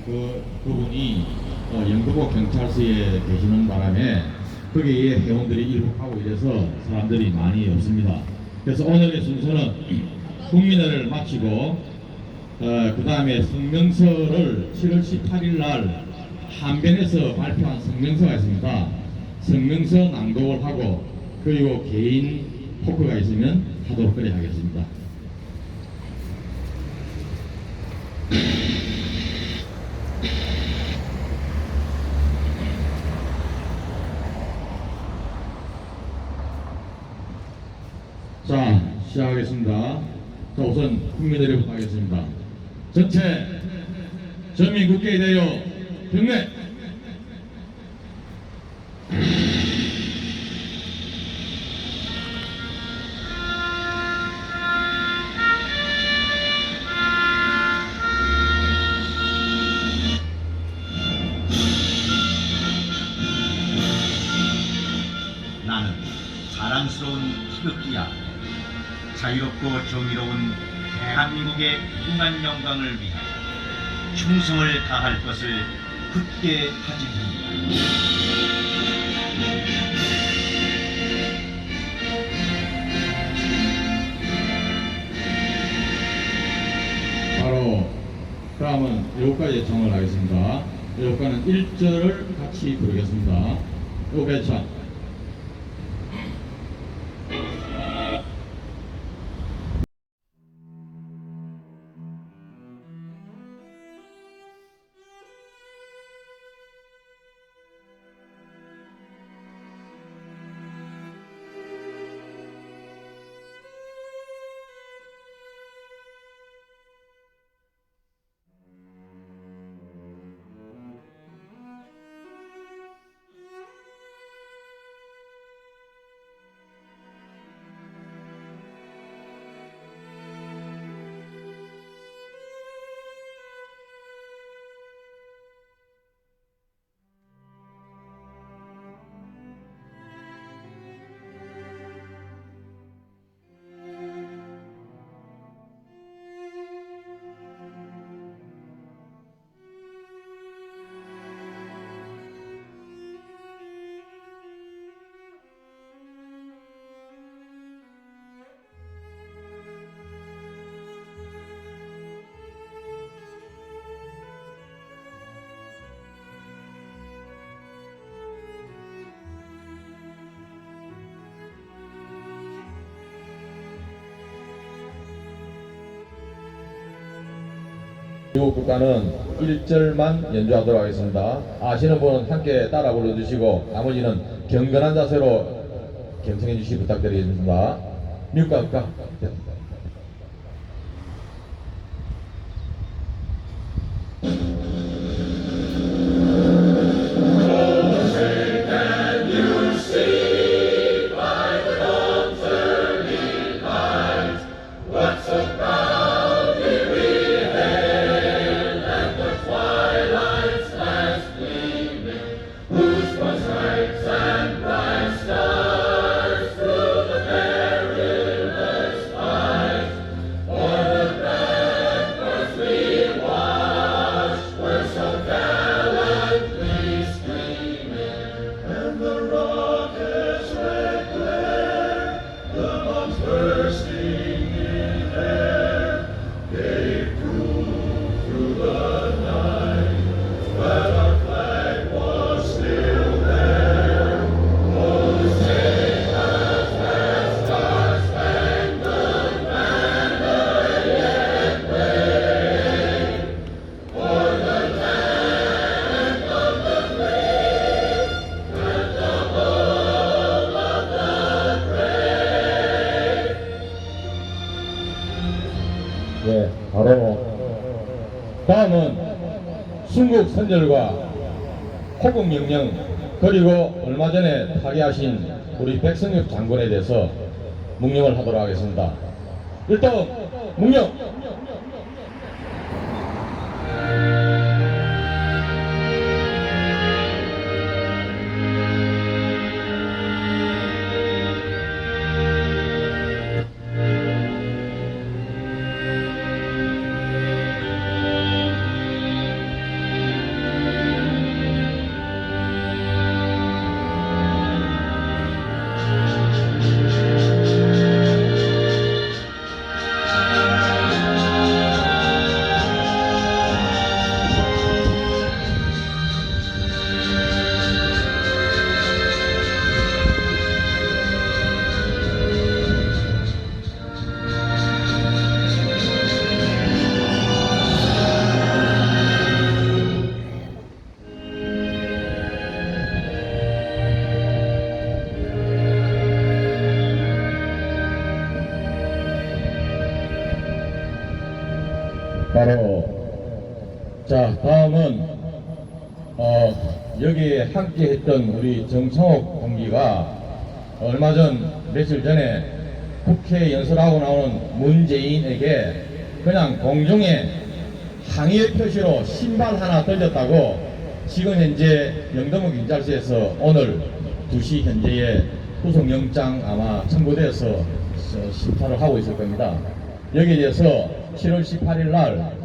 그분이 영등포 경찰서에 계시는 바람에 거기에 회원들이 일국하고 이래서 사람들이 많이 없습니다. 그래서 오늘의 순서는 국민회를 마치고 그 다음에 성명서를 7월 18일 날 한변에서 발표한 성명서가 있습니다. 성명서 낭독을 하고 그리고 개인 토크가 있으면 하도록 그래 하겠습니다. 자, 시작하겠습니다. 자, 우선 국민의례부터 하겠습니다. 전체 전민국회에 대하여 경례. 나는 사랑스러운 태극기야 자유롭고 정의로운 대한민국의 무궁한 영광을 위하여 충성을 다할 것을 굳게 다짐합니다. 바로 다음은 여기까지 예청을 하겠습니다. 여기까지는 1절을 같이 부르겠습니다. 요배차 이 국가는 1절만 연주하도록 하겠습니다. 아시는 분은 함께 따라 불러주시고 나머지는 경건한 자세로 경청해 주시기 부탁드리겠습니다. 미국가 국가 바로 다음은 순국 선열과 호국 명령 그리고 얼마 전에 타계하신 우리 백성엽 장군에 대해서 묵념을 하도록 하겠습니다. 일단 묵념. 다음은 여기에 함께했던 우리 정창욱 동기가 얼마 전 며칠 전에 국회 연설하고 나오는 문재인에게 그냥 공중에 항의의 표시로 신발 하나 던졌다고 지금 현재 영등포 경찰서에서 오늘 2시 현재에 구속영장 아마 청구돼서 심사를 하고 있을 겁니다. 여기에 대해서 7월 18일 날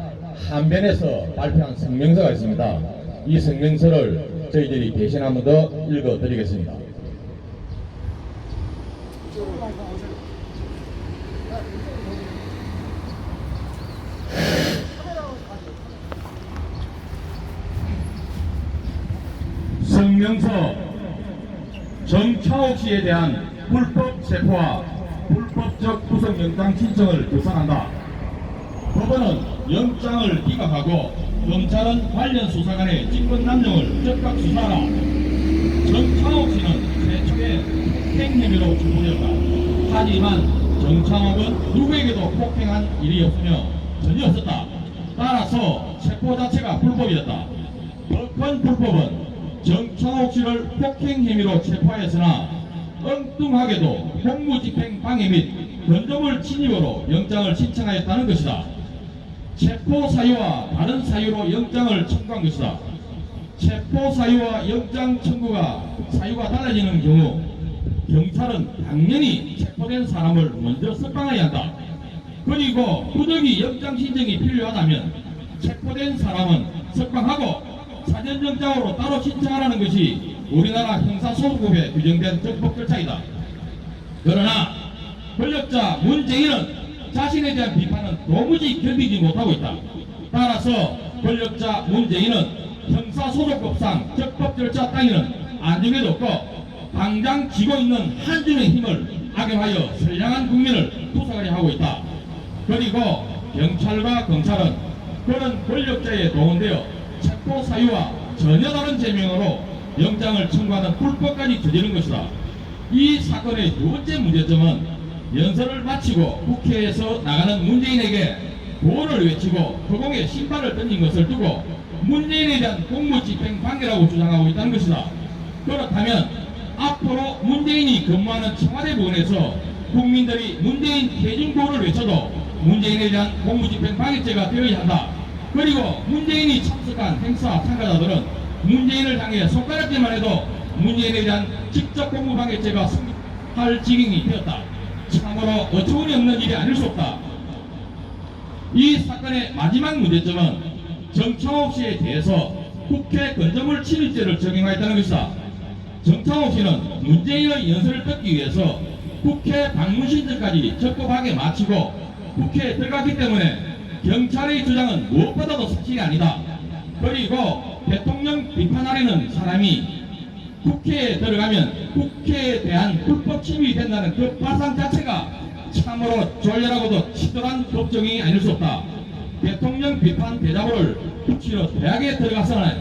한변에서 발표한 성명서가 있습니다. 이 성명서를 저희들이 대신 한 번 더 읽어드리겠습니다. 성명서 정창욱 씨에 대한 불법 체포와 불법적 구속영장 신청을 구상한다. 법원은 영장을 기각하고 검찰은 관련 수사관의 직권남용을 즉각 수사하라. 정창욱 씨는 최초에 폭행 혐의로 체포되었다. 하지만 정창욱은 누구에게도 폭행한 일이 없으며 전혀 없었다. 따라서 체포 자체가 불법이었다. 법원 불법은 정창욱 씨를 폭행 혐의로 체포하였으나 엉뚱하게도 공무집행 방해 및 건조물 침입으로 영장을 신청하였다는 것이다. 체포 사유와 다른 사유로 영장을 청구한 것이다. 체포 사유와 영장 청구가 사유가 달라지는 경우 경찰은 당연히 체포된 사람을 먼저 석방해야 한다. 그리고 부득이 영장 신청이 필요하다면 체포된 사람은 석방하고 사전영장으로 따로 신청하라는 것이 우리나라 형사소송법에 규정된 적법 절차이다. 그러나 권력자 문재인은 자신에 대한 비판은 도무지 견디지 못하고 있다. 따라서 권력자 문재인은 형사소송법상 적법 절차 따위는 안중에도 없고 당장 쥐고 있는 한줌의 힘을 악용하여 선량한 국민을 구속하려 하고 있다. 그리고 경찰과 검찰은 그런 권력자에 동원되어 체포 사유와 전혀 다른 제명으로 영장을 청구하는 불법까지 저지른 것이다. 이 사건의 두 번째 문제점은 연설을 마치고 국회에서 나가는 문재인에게 구호를 외치고 허공에 신발을 던진 것을 두고 문재인에 대한 공무집행 방해라고 주장하고 있다는 것이다. 그렇다면 앞으로 문재인이 근무하는 청와대 부근에서 국민들이 문재인 퇴진구호를 외쳐도 문재인에 대한 공무집행 방해죄가 되어야 한다. 그리고 문재인이 참석한 행사 참가자들은 문재인을 향해 손가락질만 해도 문재인에 대한 직접 공무방해죄가 성립할 지경이 되었다. 참으로 어처구니 없는 일이 아닐 수 없다. 이 사건의 마지막 문제점은 정창욱 씨에 대해서 국회 건조물 침입죄를 적용하였다는 것이다. 정창욱 씨는 문재인의 연설을 듣기 위해서 국회 방문 신청까지 적법하게 마치고 국회에 들어갔기 때문에 경찰의 주장은 무엇보다도 사실이 아니다. 그리고 대통령 비판하려는 사람이 국회에 들어가면 국회에 대한 불법 침입이 된다는 그 파상 자체가 참으로 졸렬하고도 치졸한 법정이 아닐 수 없다. 대통령 비판 대자보를 붙이러 대학에 들어가서는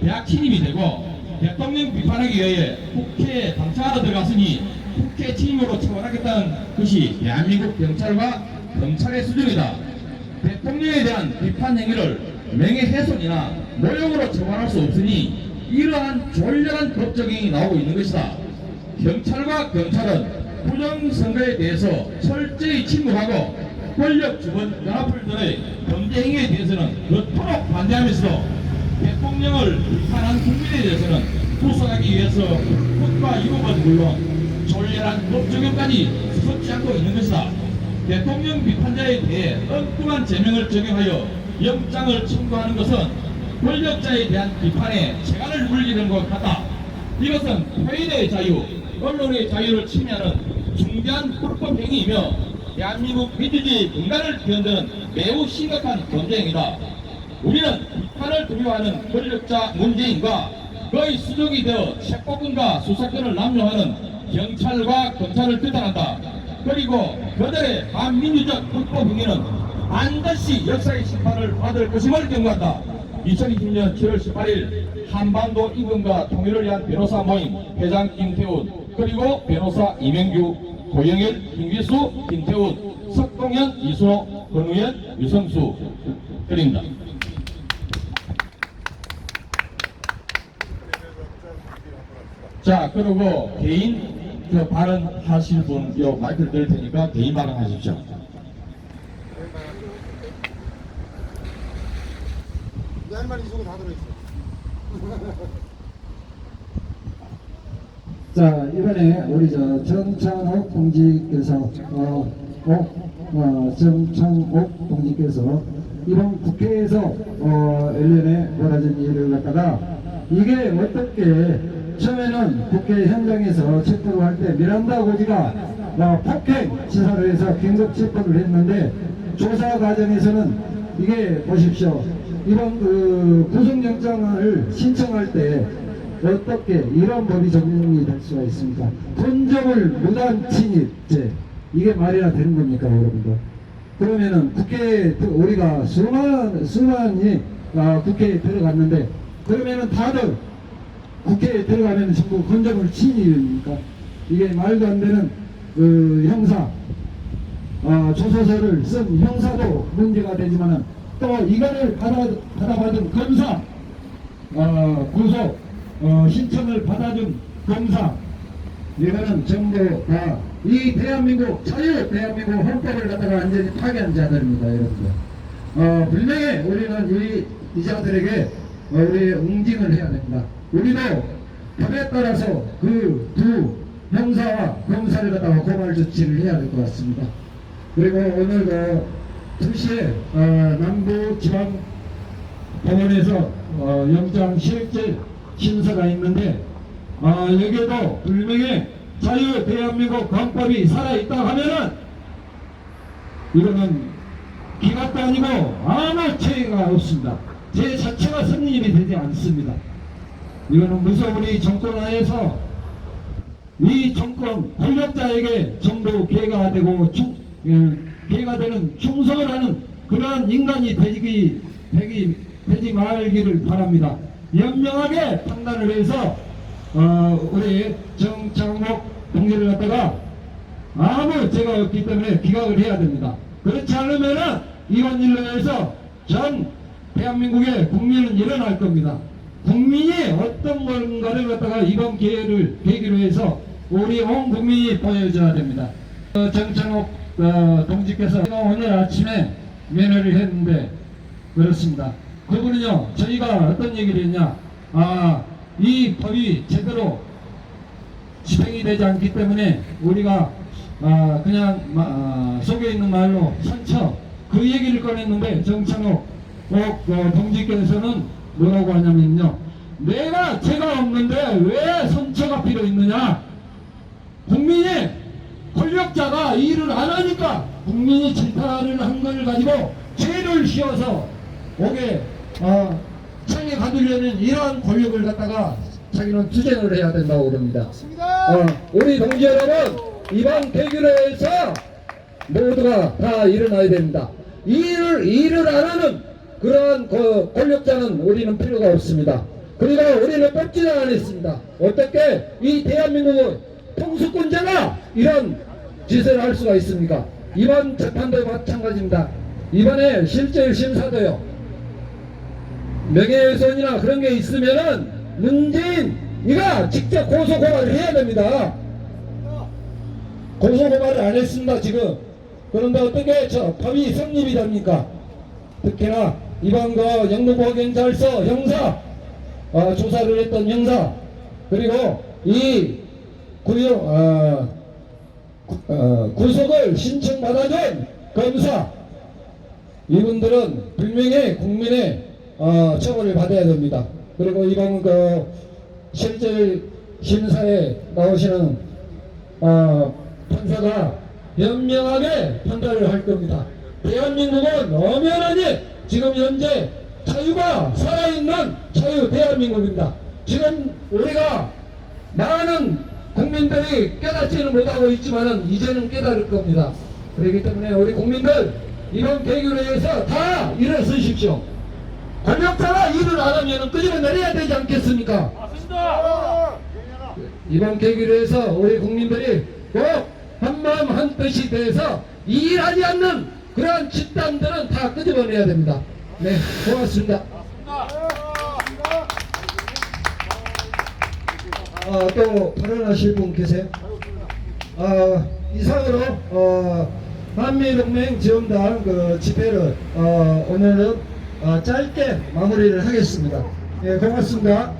대학 침입이 되고 대통령 비판하기 위해 국회에 당차하러 들어갔으니 국회 침입으로 처벌하겠다는 것이 대한민국 경찰과 검찰의 수준이다. 대통령에 대한 비판 행위를 명예훼손이나 모욕으로 처벌할 수 없으니 이러한 졸렬한 법적이 나오고 있는 것이다. 경찰과 검찰은 부정선거에 대해서 철저히 침묵하고 권력 주변 연합들의 범죄 행위에 대해서는 그토록 반대하면서도 대통령을 비판한 국민에 대해서는 구속하기 위해서 국가 유법은 물론 졸렬한 법 적용까지 섭지 않고 있는 것이다. 대통령 비판자에 대해 엉뚱한 제명을 적용하여 영장을 청구하는 것은 권력자에 대한 비판에 재간을 물리는 것 같다. 이것은 표현의 자유, 언론의 자유를 침해하는 중대한 불법 행위이며 대한민국 민주주의 근간을 뒤흔드는 매우 심각한 범죄 행위다. 우리는 비판을 두려워하는 권력자 문재인과 그의 수족이 되어 체포권과 수사권을 남용하는 경찰과 검찰을 비판한다. 그리고 그들의 반민주적 불법 행위는 반드시 역사의 심판을 받을 것임을 경고한다. 2020년 7월 18일 한반도 임금과 통일을 위한 변호사 모임 회장 김태훈, 그리고 변호사 이명규, 고영일, 김기수, 김태훈, 석동현, 이순호, 권우현, 유성수 드립니다. 자, 그리고 개인 그 발언하실 분, 요 마이크를 드릴 테니까 개인 발언하십시오. 내 할 말이 이 속에 다 들어있어. 자, 이번에 우리 정창옥 동지께서 정창옥 동지께서 이번 국회에서 1년에 벌어진 일을 갖다가 이게 어떻게 처음에는 국회 현장에서 체포를 할 때 미란다 고지가 폭행 치사를 해서 긴급 체포를 했는데 조사 과정에서는 이게 보십시오. 이번 그 구속영장을 신청할 때 어떻게 이런 법이 적용이 될 수가 있습니까? 본적을 무단 침입죄, 이게 말이나 되는 겁니까, 여러분들? 그러면은 국회에 우리가 수많이 국회에 들어갔는데 그러면은 다들 국회에 들어가면 전부 본적을 침입입니까? 이게 말도 안 되는 그 형사 조사서를 쓴 형사도 문제가 되지만은 또 이거를 받아받은 검사 구속 신청을 받아준 검사, 이거는 전부 다 이 대한민국 자유 대한민국 헌법을 갖다가 완전히 파괴한 자들입니다, 여러분들. 분명히 우리는 이 자들에게 우리 응징을 해야 됩니다. 우리도 법에 따라서 그 두 형사와 검사를 갖다가 고발 조치를 해야 될 것 같습니다. 그리고 오늘 2시에 남부지방 법원에서 영장 실질 심사가 있는데 여기에도 분명히 자유 대한민국 헌법이 살아있다 하면은 이거는 기각도 아니고 아무 죄가 없습니다. 죄 자체가 성립이 되지 않습니다. 이거는 무슨 우리 정권 하에서 이 정권 권력자에게 전부 개가 되고 개가 되는 충성을 하는 그러한 인간이 되지 말기를 바랍니다. 현명하게 판단을 해서 우리 정창옥 동지를 갖다가 아무 죄가 없기 때문에 기각을 해야 됩니다. 그렇지 않으면은 이번 일로 해서 전 대한민국의 국민은 일어날 겁니다. 국민이 어떤 뭔가를 갖다가 이번 기회를 계기로 해서 우리 온 국민이 보여줘야 됩니다. 정창옥 동지께서 오늘 아침에 면회를 했는데 그렇습니다. 그분은요, 저희가 어떤 얘기를 했냐, 이 법이 제대로 집행이 되지 않기 때문에 우리가 그냥 속에 있는 말로 선처, 그 얘기를 꺼냈는데 정창옥 동지께서는 뭐라고 하냐면요, 내가 죄가 없는데 왜 선처가 필요 있느냐, 국민이 권력자가 일을 안 하니까 국민이 질타를 한 걸 가지고 죄를 씌워서 오게 창에 가두려는 이러한 권력을 갖다가 자기는 투쟁을 해야 된다고 그럽니다. 우리 동지 여러분, 이번 대결에서 모두가 다 일어나야 됩니다. 일을 안 하는 그러한 권력자는 우리는 필요가 없습니다. 그리고 우리는 뽑지는 않았습니다. 어떻게 이 대한민국의 통수권자가 이런 짓을 할 수가 있습니까? 이번 재판도 마찬가지입니다. 이번에 실질 심사도요, 명예훼손이나 그런 게 있으면은 문재인이가 직접 고소고발을 해야 됩니다. 고소고발을 안 했습니다, 지금. 그런데 어떻게 법이 성립이 됩니까? 특히나 이번 영등포경찰서 형사, 조사를 했던 형사, 그리고 이 구속을 신청받아준 검사, 이분들은 분명히 국민의 처벌을 받아야 됩니다. 그리고 이번 실질 심사에 나오시는 판사가 현명하게 판단을 할 겁니다. 대한민국은 엄연하니 지금 현재 자유가 살아있는 자유 대한민국입니다. 지금 우리가 많은 국민들이 깨닫지는 못하고 있지만은 이제는 깨달을 겁니다. 그렇기 때문에 우리 국민들 이번 계기로 해서 다 일어서십시오. 권력자가 일을 안 하면 끄집어내려야 되지 않겠습니까? 맞습니다. 이번 계기로 해서 우리 국민들이 꼭 한마음 한뜻이 돼서 일하지 않는 그러한 집단들은 다 끄집어내야 됩니다. 네, 고맙습니다. 또 발언하실 분 계세요? 이상으로 한미동맹 지원단 그 집회를 오늘은 짧게 마무리를 하겠습니다. 예, 고맙습니다.